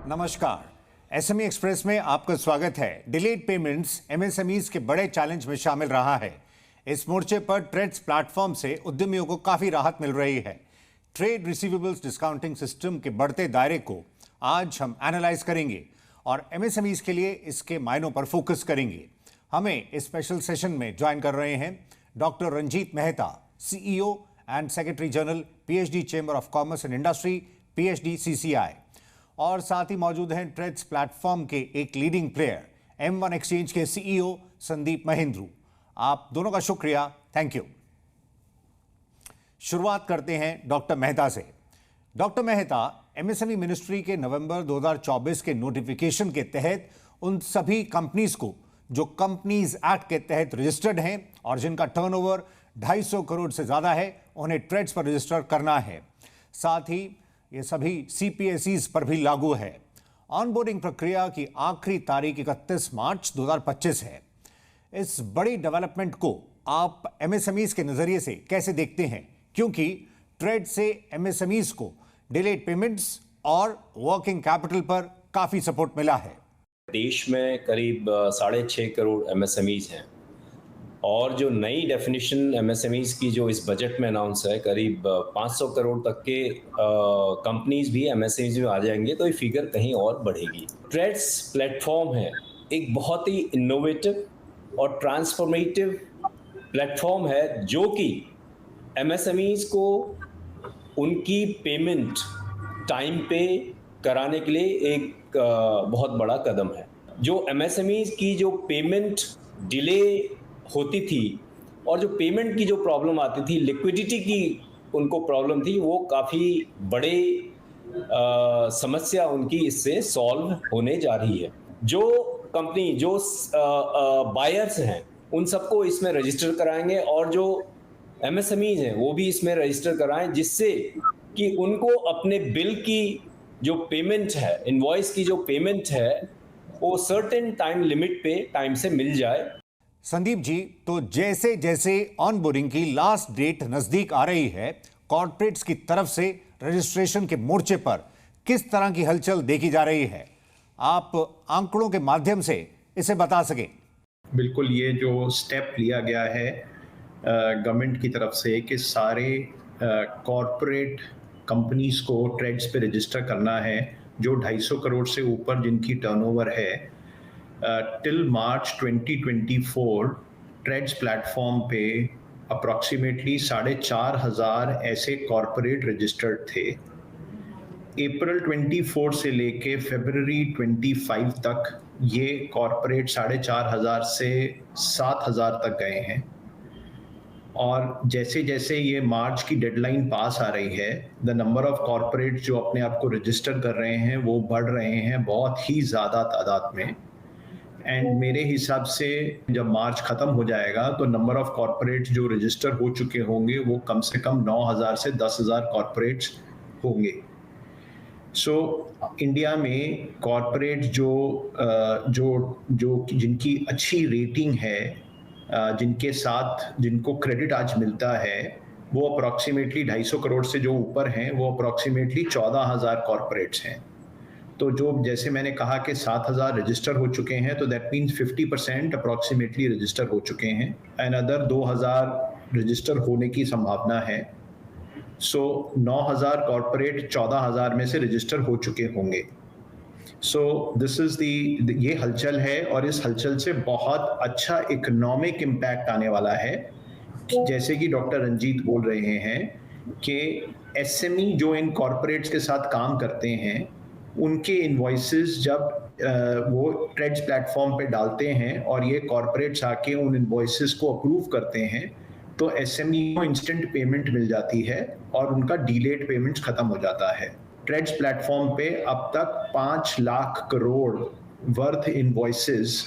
नमस्कार। SME express में आपका स्वागत है। डिलेड पेमेंट्स एमएसएमईज के बड़े चैलेंज में शामिल रहा है। इस मोर्चे पर ट्रेड्स प्लेटफॉर्म से उद्यमियों को काफी राहत मिल रही है। ट्रेड रिसीवेबल्स डिस्काउंटिंग सिस्टम के बढ़ते दायरे को आज हम एनालाइज करेंगे और एमएसएमईज के लिए इसके मायनों पर फोकस करेंगे। हमें इस स्पेशल सेशन में ज्वाइन कर रहे हैं doctor Ranjeet Mehta, CEO and secretary general, PHD chamber of commerce and industry, PHD CCI, और साथ ही मौजूद हैं ट्रेड्स प्लेटफॉर्म के एक लीडिंग प्लेयर M1 एक्सचेंज के सीईओ संदीप महेंद्रू। आप दोनों का शुक्रिया, थैंक यू। शुरुआत करते हैं डॉक्टर मेहता से। डॉक्टर मेहता, एमएसएमई मिनिस्ट्री के नवंबर 2024 के नोटिफिकेशन के तहत उन सभी कंपनीज को जो कंपनीज एक्ट के तहत रजिस्टर्ड हैं और जिनका टर्नओवर 250 करोड़ से ज्यादा है, उन्हें ट्रेड्स पर रजिस्टर करना है। साथ ही ये सभी सीपीएसईज पर भी लागू है। ऑनबोर्डिंग प्रक्रिया की आखिरी तारीख 31 मार्च 2025 है। इस बड़ी डेवलपमेंट को आप एमएसएमईज के नजरिए से कैसे देखते हैं, क्योंकि ट्रेड से एमएसएमईज को डिलेड पेमेंट्स और वर्किंग कैपिटल पर काफी सपोर्ट मिला है। देश में करीब 6.5 करोड़ एमएसएमईज हैं और जो नई डेफिनेशन एमएसएमईज की जो इस बजट में अनाउंस है, करीब 500 करोड़ तक के कंपनीज भी एमएसएमईज में आ जाएंगे, तो ये फिगर कहीं और बढ़ेगी। ट्रेड्स प्लेटफॉर्म है एक बहुत ही इनोवेटिव और ट्रांसफॉर्मेटिव प्लेटफॉर्म है जो कि एमएसएमईज को उनकी पेमेंट टाइम पे कराने के लिए एक बहुत बड़ा कदम है। जो एमएसएमईज की जो पेमेंट डिले होती थी और जो पेमेंट की जो प्रॉब्लम आती थी, लिक्विडिटी की उनको प्रॉब्लम थी, वो काफ़ी बड़े समस्या उनकी इससे सॉल्व होने जा रही है। जो कंपनी जो बायर्स हैं उन सबको इसमें रजिस्टर कराएंगे और जो एमएसएमईज हैं वो भी इसमें रजिस्टर कराएं, जिससे कि उनको अपने बिल की जो पेमेंट है, इनवॉइस की जो पेमेंट है, वो सर्टेन टाइम लिमिट पे टाइम से मिल जाए। संदीप जी, तो जैसे जैसे ऑनबोर्डिंग की लास्ट डेट नजदीक आ रही है, कॉर्पोरेट्स की तरफ से रजिस्ट्रेशन के मोर्चे पर किस तरह की हलचल देखी जा रही है? आप आंकड़ों के माध्यम से इसे बता सकें। बिल्कुल, ये जो स्टेप लिया गया है गवर्नमेंट की तरफ से कि सारे कॉर्पोरेट कंपनीज को ट्रेड्स पे रजिस्टर करना है, जो 250 करोड़ से ऊपर जिनकी टर्नओवर है, टिल मार्च 2024 ट्रेड्स प्लेटफॉर्म पे अप्रॉक्सीमेटली 4,500 ऐसे कॉरपोरेट रजिस्टर्ड थे। अप्रैल 24 से लेके फरवरी 25 तक ये कॉरपोरेट 4,500 से 7,000 तक गए हैं। और जैसे जैसे ये मार्च की डेडलाइन पास आ रही है, द नंबर ऑफ कॉरपोरेट जो अपने आप को रजिस्टर कर रहे हैं वो बढ़ रहे हैं बहुत ही ज़्यादा तादाद में। एंड मेरे हिसाब से जब मार्च ख़त्म हो जाएगा तो नंबर ऑफ कॉरपोरेट जो रजिस्टर हो चुके होंगे वो कम से कम 9,000 से 10,000 कॉरपोरेट्स होंगे। सो इंडिया में कॉरपोरेट जो जिनकी अच्छी रेटिंग है, जिनके साथ जिनको क्रेडिट आज मिलता है, वो अप्रॉक्सीमेटली 250 करोड़ से जो ऊपर हैं वो अप्रॉक्सीमेटली 14,000 कॉरपोरेट्स हैं। तो जो जैसे मैंने कहा कि 7,000 रजिस्टर हो चुके हैं, तो दैट मीन्स 50% अप्रॉक्सीमेटली रजिस्टर हो चुके हैं एंड अदर 2,000 रजिस्टर होने की संभावना है। सो 9,000 कॉरपोरेट 14,000 में से रजिस्टर हो चुके होंगे। सो दिस इज ये हलचल है और इस हलचल से बहुत अच्छा इकोनॉमिक इम्पैक्ट आने वाला है। जैसे कि डॉक्टर रंजीत बोल रहे हैं कि एसएमई जो इन कॉरपोरेट्स के साथ काम करते हैं, उनके इनवॉइसेस जब वो ट्रेड्स प्लेटफॉर्म पे डालते हैं और ये कॉरपोरेट्स आके उन इनवॉइसेस को अप्रूव करते हैं, तो एसएमई को इंस्टेंट पेमेंट मिल जाती है और उनका डिलेड पेमेंट्स खत्म हो जाता है। ट्रेड्स प्लेटफॉर्म पे अब तक 5 lakh crore worth invoices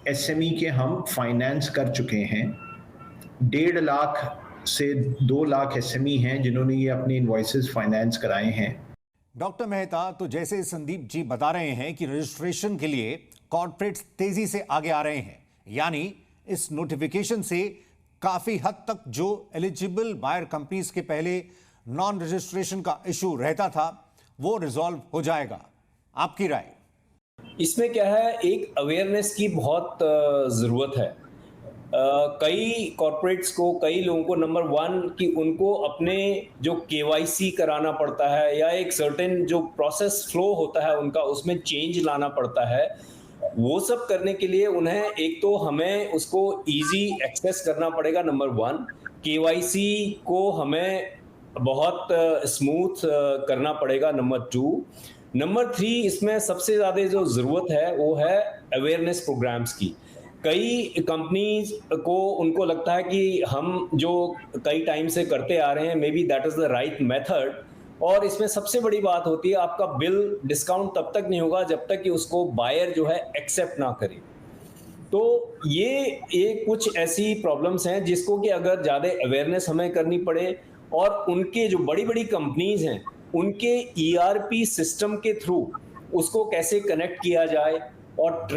SME के हम फाइनेंस कर चुके हैं। 1.5 लाख से 2 लाख एसएमई हैं जिन्होंने ये अपने इनवॉइसेस फाइनेंस कराए हैं। डॉक्टर मेहता, तो जैसे संदीप जी बता रहे हैं कि रजिस्ट्रेशन के लिए कॉर्पोरेट्स तेजी से आगे आ रहे हैं, यानी इस नोटिफिकेशन से काफी हद तक जो एलिजिबल बायर कंपनीज के पहले नॉन रजिस्ट्रेशन का इशू रहता था वो रिजॉल्व हो जाएगा। आपकी राय? इसमें क्या है, एक अवेयरनेस की बहुत ज़रूरत है। कई कॉर्पोरेट्स को, कई लोगों को, नंबर वन कि उनको अपने जो केवाईसी कराना पड़ता है या एक सर्टेन जो प्रोसेस फ्लो होता है उनका, उसमें चेंज लाना पड़ता है। वो सब करने के लिए उन्हें एक तो हमें उसको ईज़ी एक्सेस करना पड़ेगा, नंबर वन। केवाईसी को हमें बहुत स्मूथ करना पड़ेगा, नंबर टू। नंबर थ्री, इसमें सबसे ज़्यादा जो ज़रूरत है वो है अवेयरनेस प्रोग्राम्स की। कई कंपनीज को, उनको लगता है कि हम जो कई टाइम से करते आ रहे हैं, may be that is the right method. और इसमें सबसे बड़ी बात होती है, आपका बिल डिस्काउंट तब तक नहीं होगा जब तक कि उसको बायर जो है एक्सेप्ट ना करे। तो ये कुछ ऐसी प्रॉब्लम्स हैं जिसको कि अगर ज़्यादा अवेयरनेस हमें करनी पड़े, और उनके जो बड़ी-बड़ी कंपनीज़ हैं, उनके ईआरपी सिस्टम के थ्रू उसको कैसे कनेक्ट किया जाए, और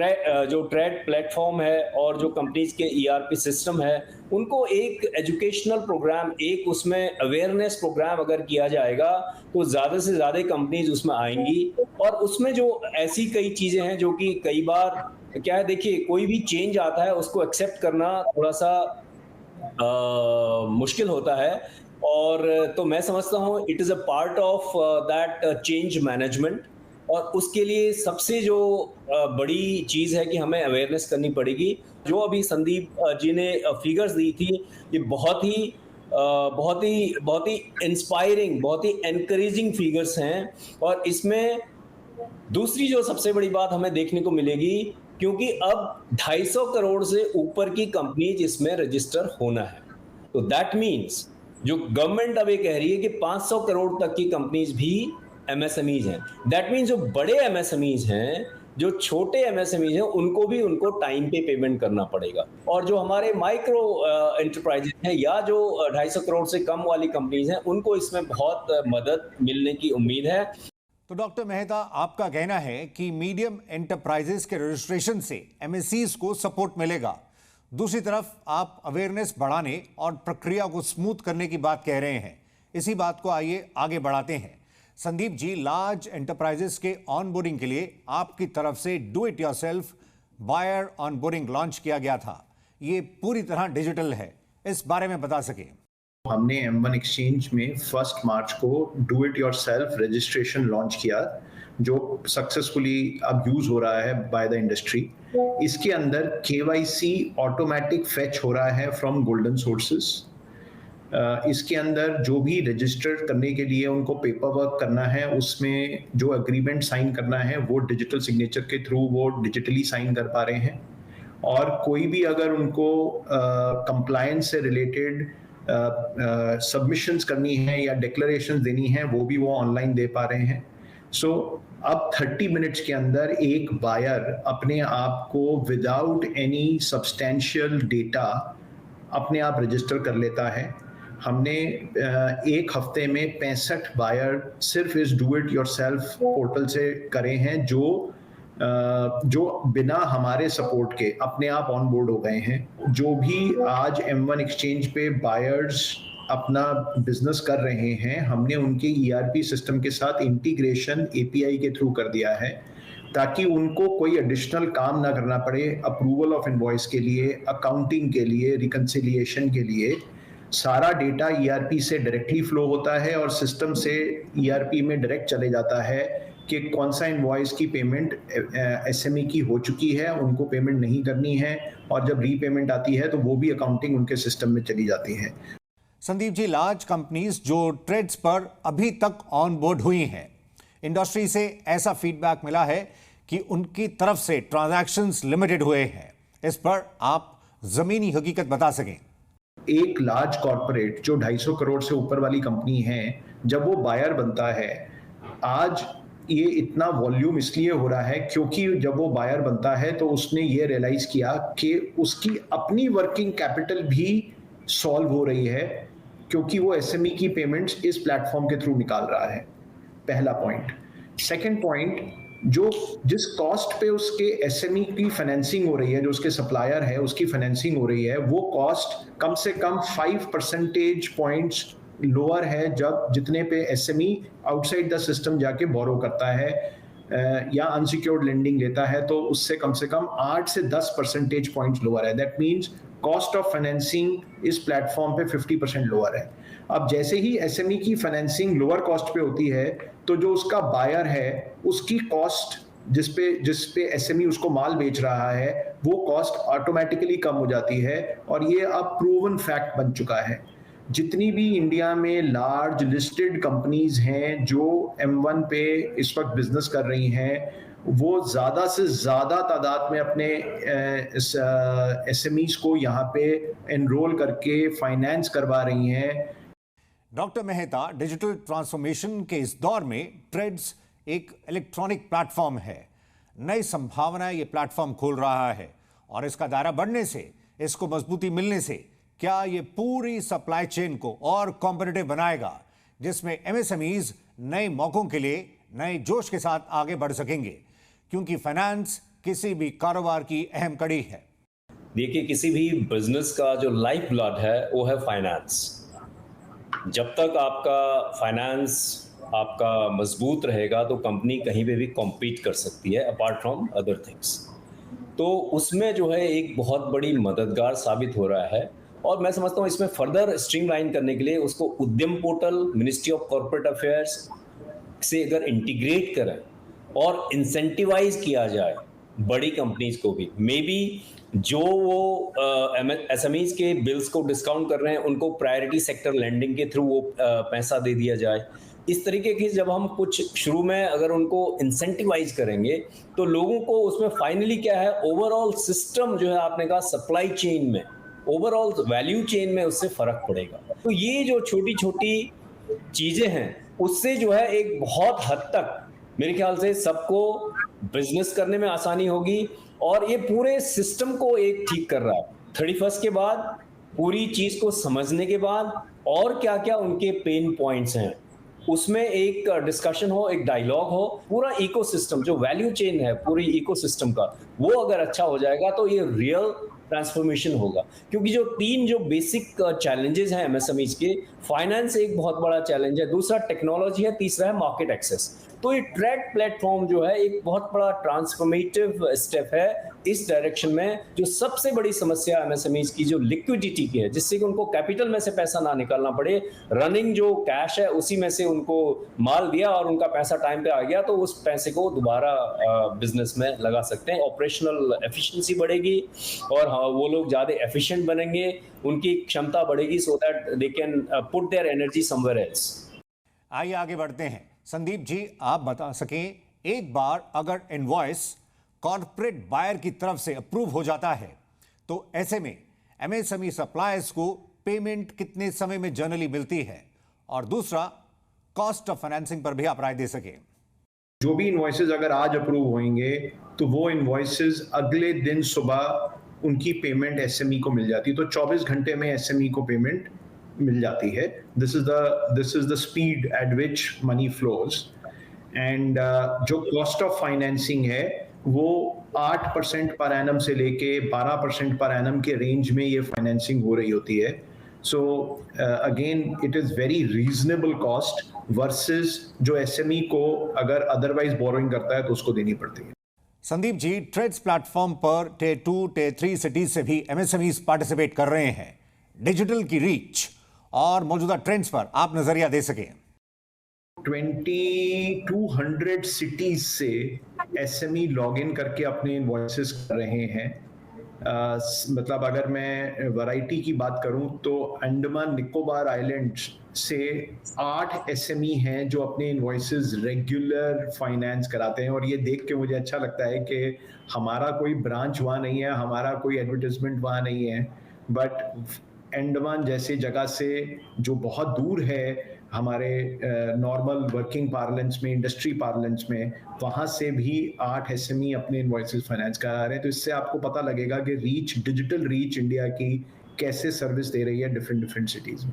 जो ट्रेड प्लेटफॉर्म है और जो कंपनीज़ के ईआरपी सिस्टम है, उनको एक एजुकेशनल प्रोग्राम, एक उसमें अवेयरनेस प्रोग्राम अगर किया जाएगा, तो ज़्यादा से ज़्यादा कंपनीज़ उसमें आएँगी। और उसमें जो ऐसी कई चीज़ें हैं जो कि कई बार क्या है, देखिए कोई भी चेंज आता है उसको एक्सेप्ट करना थोड़ा-सा मुश्किल होता है। और तो मैं समझता हूँ it is a part of that change management. और उसके लिए सबसे जो बड़ी चीज़ है कि हमें अवेयरनेस करनी पड़ेगी। जो अभी संदीप जी ने फिगर्स दी थी, ये बहुत ही इंस्पायरिंग, बहुत ही एनकरेजिंग फिगर्स हैं। और इसमें दूसरी जो सबसे बड़ी बात हमें देखने को मिलेगी, क्योंकि अब 250 करोड़ से ऊपर की कंपनीज इसमें रजिस्टर होना है। तो दैट मीन्स जो गवर्नमेंट अब ये कह रही है कि 500 करोड़ तक की कंपनीज भी एमएसएमईज हैं। दैट मीन्स जो बड़े एमएसएमईज हैं, जो छोटे एमएसएमईज हैं, उनको टाइम पे पेमेंट करना पड़ेगा। और जो हमारे माइक्रो एंटरप्राइजेज हैं या जो 250 करोड़ से कम वाली कंपनीज हैं, उनको इसमें बहुत मदद मिलने की उम्मीद है। तो डॉक्टर मेहता, आपका कहना है कि मीडियम एंटरप्राइजेस के रजिस्ट्रेशन से एमएससीज को सपोर्ट मिलेगा। दूसरी तरफ आप अवेयरनेस बढ़ाने और प्रक्रिया को स्मूथ करने की बात कह रहे हैं। इसी बात को आइए आगे बढ़ाते हैं। संदीप जी, लार्ज एंटरप्राइजेस के ऑनबोर्डिंग के लिए आपकी तरफ से do it yourself buyer onboarding launch किया गया था। ये पूरी तरह डिजिटल है, इस बारे में बता सकें। हमने M1 एक्सचेंज में 1 मार्च को do it yourself registration launch किया, जो सक्सेसफुली अब यूज हो रहा है बाय द इंडस्ट्री। इसके अंदर KYC ऑटोमेटिक फेच हो रहा है फ्रॉम गोल्डन सोर्सेस। इसके अंदर जो भी रजिस्टर करने के लिए उनको पेपर वर्क करना है, उसमें जो एग्रीमेंट साइन करना है वो डिजिटल सिग्नेचर के थ्रू वो डिजिटली साइन कर पा रहे हैं। और कोई भी अगर उनको कंप्लायंस से रिलेटेड सबमिशंस करनी है या डिक्लेरेशंस देनी है, वो भी वो ऑनलाइन दे पा रहे हैं। सो अब 30 मिनट्स के अंदर एक बायर अपने आप को विदाउट एनी सब्सटेंशियल डेटा अपने आप रजिस्टर कर लेता है। हमने एक हफ्ते में 65 बायर सिर्फ इस डू इट योरसेल्फ पोर्टल से करे हैं, जो बिना हमारे सपोर्ट के अपने आप ऑन बोर्ड हो गए हैं। जो भी आज M1 एक्सचेंज पे बायर्स अपना बिजनेस कर रहे हैं, हमने उनके ERP सिस्टम के साथ इंटीग्रेशन API के थ्रू कर दिया है, ताकि उनको कोई एडिशनल काम ना करना पड़े। अप्रूवल ऑफ इनवॉइस के लिए, अकाउंटिंग के लिए, रिकंसिलिएशन के लिए सारा डेटा ERP से डायरेक्टली फ्लो होता है और सिस्टम से ERP में डायरेक्ट चले जाता है कि कौन सा इनवॉइस की पेमेंट SME की हो चुकी है, उनको पेमेंट नहीं करनी है, और जब रीपेमेंट आती है तो वो भी अकाउंटिंग उनके सिस्टम में चली जाती है। संदीप जी, लार्ज कंपनीज जो ट्रेड्स पर अभी तक ऑन बोर्ड हुई हैं, इंडस्ट्री से ऐसा फीडबैक मिला है कि उनकी तरफ से ट्रांजैक्शंस लिमिटेड हुए हैं। इस पर आप जमीनी हकीकत बता सकें। एक लार्ज कॉर्पोरेट जो 250 करोड़ से ऊपर वाली कंपनी है, जब वो बायर बनता है, आज ये इतना वॉल्यूम इसलिए हो रहा है क्योंकि जब वो बायर बनता है तो उसने ये रियलाइज किया कि उसकी अपनी वर्किंग कैपिटल भी सॉल्व हो रही है, क्योंकि वो SME की पेमेंट्स इस प्लेटफॉर्म के थ्रू निकाल रहा है। पहला पॉइंट। सेकंड पॉइंट, जिस कॉस्ट पे उसके SME की फाइनेंसिंग हो रही है, जो उसके सप्लायर है उसकी फाइनेंसिंग हो रही है, वो कॉस्ट कम से कम 5 परसेंटेज पॉइंट्स लोअर है जब जितने पे SME आउटसाइड द सिस्टम जाके बोरो करता है। या अनसिक्योर्ड लेंडिंग लेता है तो उससे कम 8 से 10 परसेंटेज पॉइंट्स लोअर है। That means cost of financing इस प्लेटफॉर्म पे 50% लोअर है। अब जैसे ही एसएमई की फाइनेंसिंग लोअर कॉस्ट पे होती है तो जो उसका बायर है उसकी कॉस्ट जिस पे एसएमई उसको माल बेच रहा है वो कॉस्ट ऑटोमेटिकली कम हो जाती है, और ये अब प्रूवन फैक्ट बन चुका है। जितनी भी इंडिया में लार्ज लिस्टेड कंपनीज हैं जो M1 पे इस वक्त बिजनेस कर रही हैं, वो ज़्यादा से ज़्यादा तादाद में अपने एसएमईज को यहाँ पे एनरोल करके फाइनेंस करवा रही हैं। डॉक्टर मेहता, डिजिटल ट्रांसफॉर्मेशन के इस दौर में ट्रेड्स एक इलेक्ट्रॉनिक प्लेटफॉर्म है। नई संभावनाएं ये प्लेटफॉर्म खोल रहा है और इसका दायरा बढ़ने से, इसको मजबूती मिलने से क्या ये पूरी सप्लाई चेन को और कॉम्पिटिटिव बनाएगा, जिसमें एमएसएमईज नए मौकों के लिए नए जोश के साथ आगे बढ़ सकेंगे, क्योंकि फाइनेंस किसी भी कारोबार की अहम कड़ी है। देखिए, किसी भी बिजनेस का जो लाइफ ब्लड है वो है फाइनेंस। जब तक आपका फाइनेंस आपका मजबूत रहेगा तो कंपनी कहीं पे भी कॉम्पीट कर सकती है अपार्ट फ्रॉम अदर थिंग्स। तो उसमें जो है एक बहुत बड़ी मददगार साबित हो रहा है, और मैं समझता हूँ इसमें फर्दर स्ट्रीमलाइन करने के लिए उसको उद्यम portal, ministry of corporate affairs से अगर इंटीग्रेट करें और इंसेंटिवाइज किया जाए बड़ी कंपनीज को भी, मे बी जो वो एसएमईज के बिल्स को डिस्काउंट कर रहे हैं उनको प्रायोरिटी सेक्टर लेंडिंग के थ्रू वो पैसा दे दिया जाए। इस तरीके की जब हम कुछ शुरू में अगर उनको इंसेंटिवाइज करेंगे तो लोगों को उसमें फाइनली क्या है, ओवरऑल सिस्टम जो है आपने कहा सप्लाई चेन में, ओवरऑल वैल्यू चेन में उससे फर्क पड़ेगा। तो ये जो छोटी छोटी चीजें हैं उससे जो है एक बहुत हद तक मेरे ख्याल से सबको बिजनेस करने में आसानी होगी, और ये पूरे सिस्टम को एक ठीक कर रहा है। 31 के बाद पूरी चीज को समझने के बाद और क्या क्या उनके पेन पॉइंट्स हैं उसमें एक डिस्कशन हो, एक डायलॉग हो, पूरा इकोसिस्टम जो वैल्यू चेन है पूरी इकोसिस्टम का, वो अगर अच्छा हो जाएगा तो ये रियल ट्रांसफॉर्मेशन होगा। क्योंकि जो बेसिक चैलेंजेस हैं एमएसएमईज के, फाइनेंस एक बहुत बड़ा चैलेंज है, दूसरा टेक्नोलॉजी है, तीसरा है मार्केट एक्सेस। तो ये ट्रेड प्लेटफॉर्म जो है एक बहुत बड़ा ट्रांसफॉर्मेटिव स्टेप है इस डायरेक्शन में। जो सबसे बड़ी समस्या एमएसएमईज की जो लिक्विडिटी की है, जिससे कि उनको कैपिटल में से पैसा ना निकालना पड़े, रनिंग जो कैश है उसी में से उनको माल दिया और उनका पैसा टाइम पे आ गया तो उस पैसे को दोबारा बिजनेस में लगा सकते हैं। ऑपरेशनल एफिशिएंसी बढ़ेगी और वो लोग ज्यादा एफिशिएंट बनेंगे, उनकी क्षमता बढ़ेगी, so that they can put their energy somewhere else. आइए आगे बढ़ते हैं। संदीप जी, आप बता सकें, एक बार अगर इनवॉइस कॉर्पोरेट बायर की तरफ से अप्रूव हो जाता है तो ऐसे में एमएसएमई सप्लायर्स को पेमेंट कितने समय में जनरली मिलती है, और दूसरा कॉस्ट ऑफ फाइनेंसिंग पर भी आप राय दे सके। जो भी इनवॉइसेस अगर आज अप्रूव होंगे तो वो इनवॉइसेस अगले दिन सुबह उनकी पेमेंट एसएमई को मिल जाती है, तो 24 घंटे में एसएमई को पेमेंट मिल जाती है। This is the speed at which money flows. And जो कॉस्ट ऑफ फाइनेंसिंग है वो 8% पर एनम से लेके 12% पर एनम के रेंज में ये फाइनेंसिंग हो रही होती है। So again it is very reasonable cost versus जो एसएमई को अगर अदरवाइज बोरोइंग करता है तो उसको देनी पड़ती है। संदीप जी, ट्रेड्स प्लेटफॉर्म पर Tier 2, Tier 3 सिटीज से भी एमएसएमईज पार्टिसिपेट कर रहे हैं। डिजिटल की रीच और मौजूदा ट्रेंड्स पर आप नजरिया दे सकें। 2200 सिटीज से एसएमई लॉगिन करके अपने इनवॉइसेस कर रहे हैं। मतलब अगर मैं वैरायटी की बात करूं तो अंडमान निकोबार आइलैंड्स से 8 एसएमई हैं जो अपने इनवॉइसेस रेगुलर फाइनेंस कराते हैं, और ये देख के मुझे अच्छा लगता है कि हमारा कोई ब्रांच वहाँ नहीं है, हमारा कोई एडवर्टाइजमेंट वहाँ नहीं है, बट अंडमान जैसी जगह से जो बहुत दूर है हमारे नॉर्मल वर्किंग पार्लेंस में, इंडस्ट्री पार्लेंस में, वहाँ से भी 8 एसएमई अपने इनवॉइसेस फाइनेंस करा रहे हैं। तो इससे आपको पता लगेगा कि रीच, डिजिटल रीच इंडिया की कैसे सर्विस दे रही है डिफरेंट सिटीज में।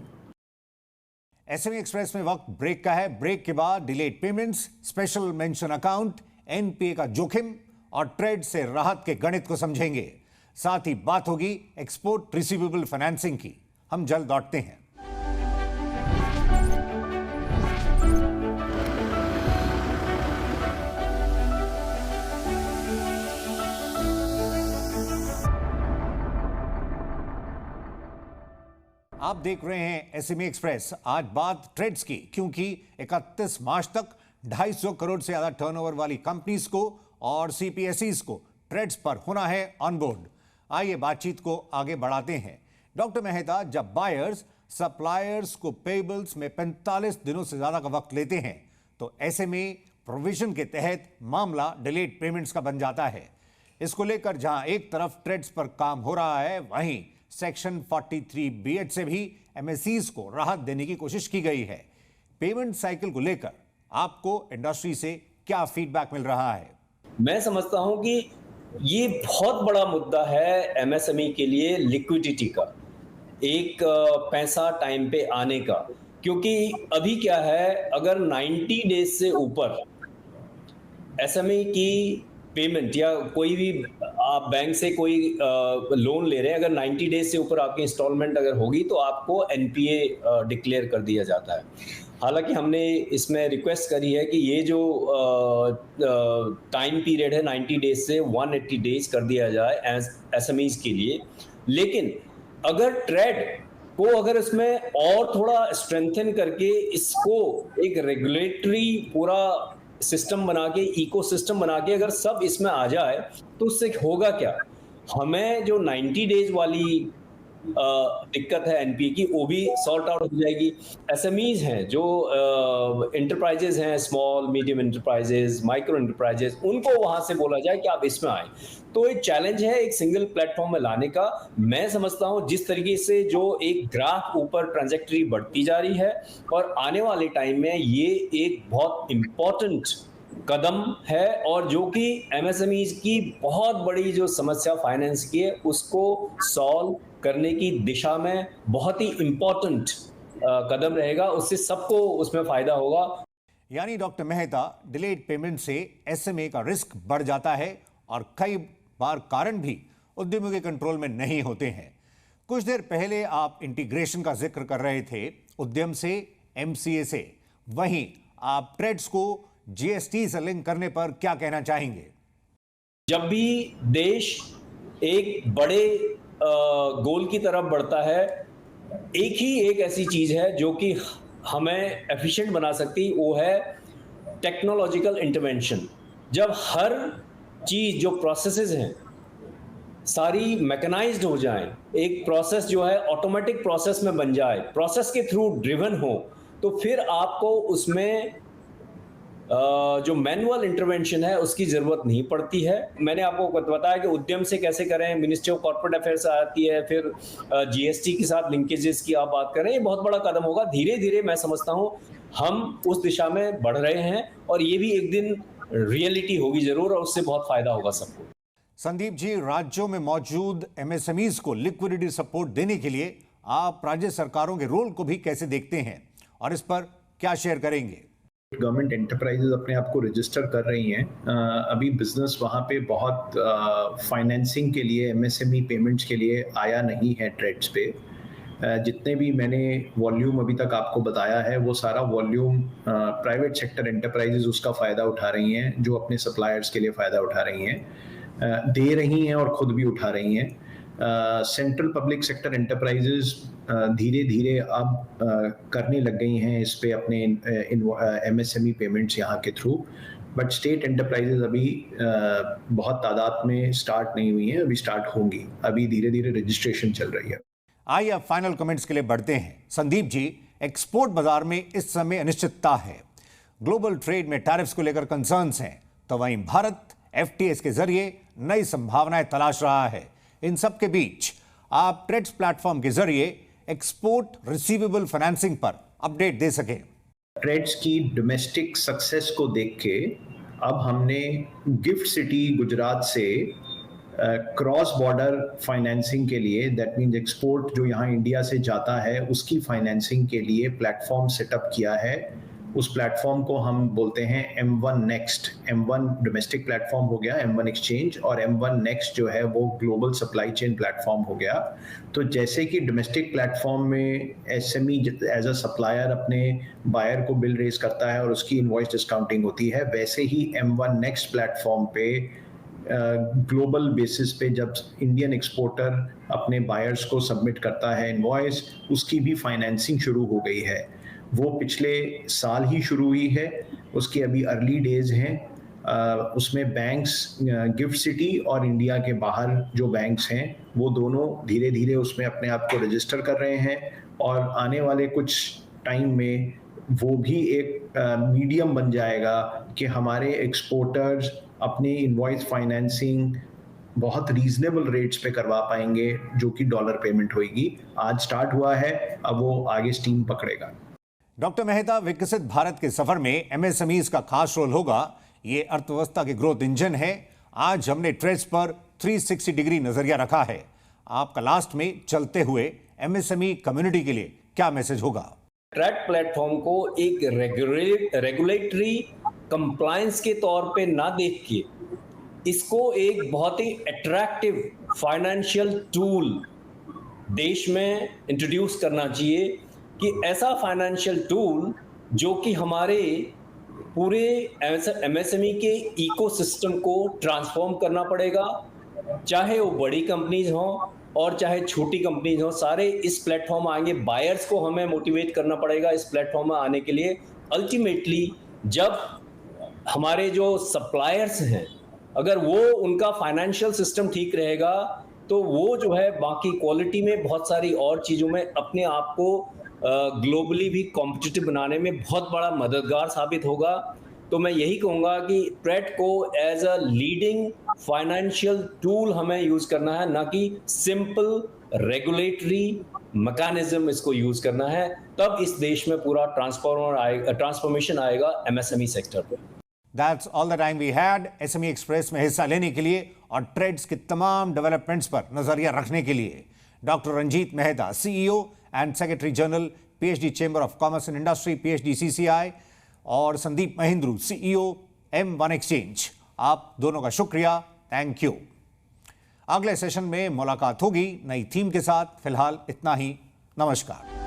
एसएमई एक्सप्रेस में वक्त ब्रेक का है। ब्रेक के बाद delayed payments, special mention account, NPA का जोखिम और ट्रेड से राहत के गणित को समझेंगे। साथ ही बात होगी एक्सपोर्ट रिसीवेबल फाइनेंसिंग की। हम जल्द लौटते हैं। आप देख रहे हैं एसएमई एक्सप्रेस। आज बात ट्रेड्स की, क्योंकि 31 मार्च तक 250 करोड़ से ज्यादा टर्नओवर वाली कंपनीज को और सीपीएसईज को ट्रेड्स पर होना है ऑन बोर्ड। आइए बातचीत को आगे बढ़ाते हैं। डॉक्टर मेहता, जब बायर्स सप्लायर्स को पेबल्स में 45 दिनों से ज्यादा का वक्त लेते हैं तो एसएमई प्रोविजन के तहत मामला डिलेड पेमेंट्स का बन जाता है। इसको लेकर जहां एक तरफ ट्रेड्स पर काम हो रहा है, वहीं सेक्शन 43B(8) से भी एमएसईज को राहत देने की कोशिश की गई है। पेमेंट साइकिल को लेकर आपको इंडस्ट्री से क्या फीडबैक मिल रहा है? मैं समझता हूं कि ये बहुत बड़ा मुद्दा है एमएसएमई के लिए, लिक्विडिटी का, एक पैसा टाइम पे आने का। क्योंकि अभी क्या है, अगर 90 डेज से ऊपर एसएमई की पेमेंट या कोई भी आप बैंक से कोई लोन ले रहे हैं, अगर 90 डेज से ऊपर आपकी इंस्टॉलमेंट अगर होगी तो आपको एनपीए डिक्लेयर कर दिया जाता है। हालांकि हमने इसमें रिक्वेस्ट करी है कि ये जो टाइम पीरियड है 90 डेज से 180 डेज कर दिया जाए एसएमईज के लिए। लेकिन अगर ट्रेड को अगर इसमें और थोड़ा स्ट्रेंथन करके इसको एक रेगुलेटरी पूरा सिस्टम बना के, इकोसिस्टम बना के अगर सब इसमें आ जाए तो उससे होगा क्या, हमें जो 90 डेज वाली दिक्कत है एनपीए की, वो भी सॉर्ट आउट हो जाएगी। एसएमईज हैं जो इंटरप्राइजेज हैं, small medium enterprises, micro enterprises, उनको वहां से बोला जाए कि आप इसमें आए। तो एक चैलेंज है एक सिंगल प्लेटफॉर्म में लाने का। मैं समझता हूं जिस तरीके से जो एक ग्राफ ऊपर ट्रांजैक्टरी बढ़ती जा रही है, और आने वाले टाइम में ये एक बहुत इंपॉर्टेंट कदम है, और जो कि एमएसएमईज की बहुत बड़ी जो समस्या फाइनेंस की है उसको सॉल्व करने की दिशा में बहुत ही इंपॉर्टेंट कदम रहेगा। उससे सबको उसमें फायदा होगा। यानी डॉक्टर मेहता, डिलेड पेमेंट से एसएमई का रिस्क बढ़ जाता है और कई बार कारण भी उद्यमियों के कंट्रोल में नहीं होते हैं। कुछ देर पहले आप इंटीग्रेशन का जिक्र कर रहे थे उद्यम से, एमसीए से, वहीं आप ट्रेड्स को जीएसटी से लिंक करने पर क्या कहना चाहेंगे? जब भी देश एक बड़े गोल की तरफ बढ़ता है, एक ऐसी चीज है जो कि हमें एफिशिएंट बना सकती, वो है टेक्नोलॉजिकल इंटरवेंशन। जब हर चीज जो प्रोसेसेस हैं सारी मैकेनाइज्ड हो जाएं, एक प्रोसेस जो है ऑटोमेटिक प्रोसेस में बन जाए, प्रोसेस के थ्रू ड्रिवन हो, तो फिर आपको उसमें जो मैनुअल इंटरवेंशन है उसकी जरूरत नहीं पड़ती है। मैंने आपको बताया कि उद्यम से कैसे करें, मिनिस्ट्री ऑफ कॉर्पोरेट अफेयर्स आती है, फिर जीएसटी के साथ लिंकेजेस की आप बात करें, ये बहुत बड़ा कदम होगा। धीरे धीरे मैं समझता हूं हम उस दिशा में बढ़ रहे हैं, और ये भी एक दिन रियलिटी होगी जरूर, और उससे बहुत फायदा होगा सबको। संदीप जी, राज्यों में मौजूद एमएसएमईज को लिक्विडिटी सपोर्ट देने के लिए आप राज्य सरकारों के रोल को भी कैसे देखते हैं, और इस पर क्या शेयर करेंगे? गवर्नमेंट एंटरप्राइजेज अपने आप को रजिस्टर कर रही हैं। अभी बिजनेस वहाँ पे बहुत फाइनेंसिंग के लिए, एमएसएमई पेमेंट्स के लिए आया नहीं है ट्रेड्स पे। जितने भी मैंने वॉल्यूम अभी तक आपको बताया है, वो सारा वॉल्यूम प्राइवेट सेक्टर एंटरप्राइजेज उसका फ़ायदा उठा रही हैं, जो अपने सप्लायर्स के लिए फ़ायदा उठा रही हैं, दे रही हैं और ख़ुद भी उठा रही हैं। सेंट्रल पब्लिक सेक्टर एंटरप्राइजेज धीरे धीरे अब करने लग गई हैं इस पे अपने एमएसएमई पेमेंट्स यहाँ के थ्रू, बट स्टेट एंटरप्राइजेज अभी बहुत तादाद में स्टार्ट नहीं हुई हैं, अभी स्टार्ट होंगी। अभी धीरे धीरे रजिस्ट्रेशन चल रही है। आइए अब फाइनल कमेंट्स के लिए बढ़ते हैं। संदीप जी, एक्सपोर्ट बाजार में इस समय अनिश्चितता है, ग्लोबल ट्रेड में टैरिफ्स को लेकर कंसर्न्स हैं, तो वहीं भारत एफटीएस के जरिए नई संभावनाएं तलाश रहा है। इन सब के बीच आप ट्रेड्स प्लेटफॉर्म के जरिए एक्सपोर्ट रिसीवेबल फाइनेंसिंग पर अपडेट दे सके। ट्रेड्स की डोमेस्टिक सक्सेस को देख के अब हमने गिफ्ट सिटी गुजरात से क्रॉस बॉर्डर फाइनेंसिंग के लिए, दैट मीन्स एक्सपोर्ट जो यहाँ इंडिया से जाता है उसकी फाइनेंसिंग के लिए प्लेटफॉर्म सेटअप किया है। उस प्लेटफॉर्म को हम बोलते हैं M1 next. M1 domestic platform हो गया, M1 एक्सचेंज, और M1 नेक्स्ट जो है वो ग्लोबल सप्लाई चेन प्लेटफॉर्म हो गया। तो जैसे कि डोमेस्टिक प्लेटफॉर्म में एसएमई एज अ सप्लायर अपने बायर को बिल रेज करता है और उसकी इनवॉइस डिस्काउंटिंग होती है, वैसे ही M1 नेक्स्ट प्लेटफॉर्म पे ग्लोबल बेसिस पे जब इंडियन एक्सपोर्टर अपने बायर्स को सबमिट करता है इनवॉइस, उसकी भी फाइनेंसिंग शुरू हो गई है। वो पिछले साल ही शुरू हुई है, उसके अभी अर्ली डेज हैं। उसमें बैंक्स, गिफ्ट सिटी और इंडिया के बाहर जो बैंक्स हैं वो दोनों धीरे धीरे उसमें अपने आप को रजिस्टर कर रहे हैं, और आने वाले कुछ टाइम में वो भी एक मीडियम बन जाएगा कि हमारे एक्सपोर्टर्स अपनी इनवॉइस फाइनेंसिंग बहुत रीजनेबल रेट्स पे करवा पाएंगे, जो कि डॉलर पेमेंट होगी। आज स्टार्ट हुआ है, अब वो आगे स्टीम पकड़ेगा। डॉक्टर मेहता, विकसित भारत के सफर में एमएसएमईज का खास रोल होगा। ये अर्थव्यवस्था के ग्रोथ इंजन है। आज हमने ट्रेड्स पर 360 डिग्री नजरिया रखा है। आपका लास्ट में चलते हुए एमएसएमई कम्युनिटी के लिए क्या मैसेज होगा? ट्रेड प्लेटफॉर्म को एक रेगुलेटरी कंप्लायंस के तौर पे ना देख के इसको एक बहुत ही अट्रैक्टिव फाइनेंशियल टूल देश में इंट्रोड्यूस करना चाहिए, कि ऐसा फाइनेंशियल टूल जो कि हमारे पूरे एमएसएमई के इकोसिस्टम को ट्रांसफॉर्म करना पड़ेगा, चाहे वो बड़ी कंपनीज हों और चाहे छोटी कंपनीज हों, सारे इस प्लेटफॉर्म में आएंगे। बायर्स को हमें मोटिवेट करना पड़ेगा इस प्लेटफॉर्म में आने के लिए। अल्टीमेटली जब हमारे जो सप्लायर्स हैं, अगर वो उनका फाइनेंशियल सिस्टम ठीक रहेगा तो वो जो है बाकी क्वालिटी में बहुत सारी और चीज़ों में अपने आप को ग्लोबली भी कॉम्पिटिटिव बनाने में बहुत बड़ा मददगार साबित होगा। तो मैं यही कहूँगा कि ट्रेड को as a leading financial tool हमें यूज़ करना है, ना कि सिंपल रेगुलेटरी मैकेनिज्म इसको यूज़ करना है। तब इस देश में पूरा ट्रांसफॉर्मेशन आएगा एमएसएमई सेक्टर पे। That's all the time we had. SME express में हिस्सा लेने के लिए और ट्रेड्स के तमाम डेवलपमेंट्स पर नजरिया रखने के लिए doctor Ranjeet Mehta, CEO and secretary general, PhD chamber of commerce and industry, PhD CCI, और Sandeep Mahendru, CEO M1 exchange. आप दोनों का शुक्रिया, थैंक यू। अगले सेशन में मुलाकात होगी नई थीम के साथ। फिलहाल इतना ही, नमस्कार।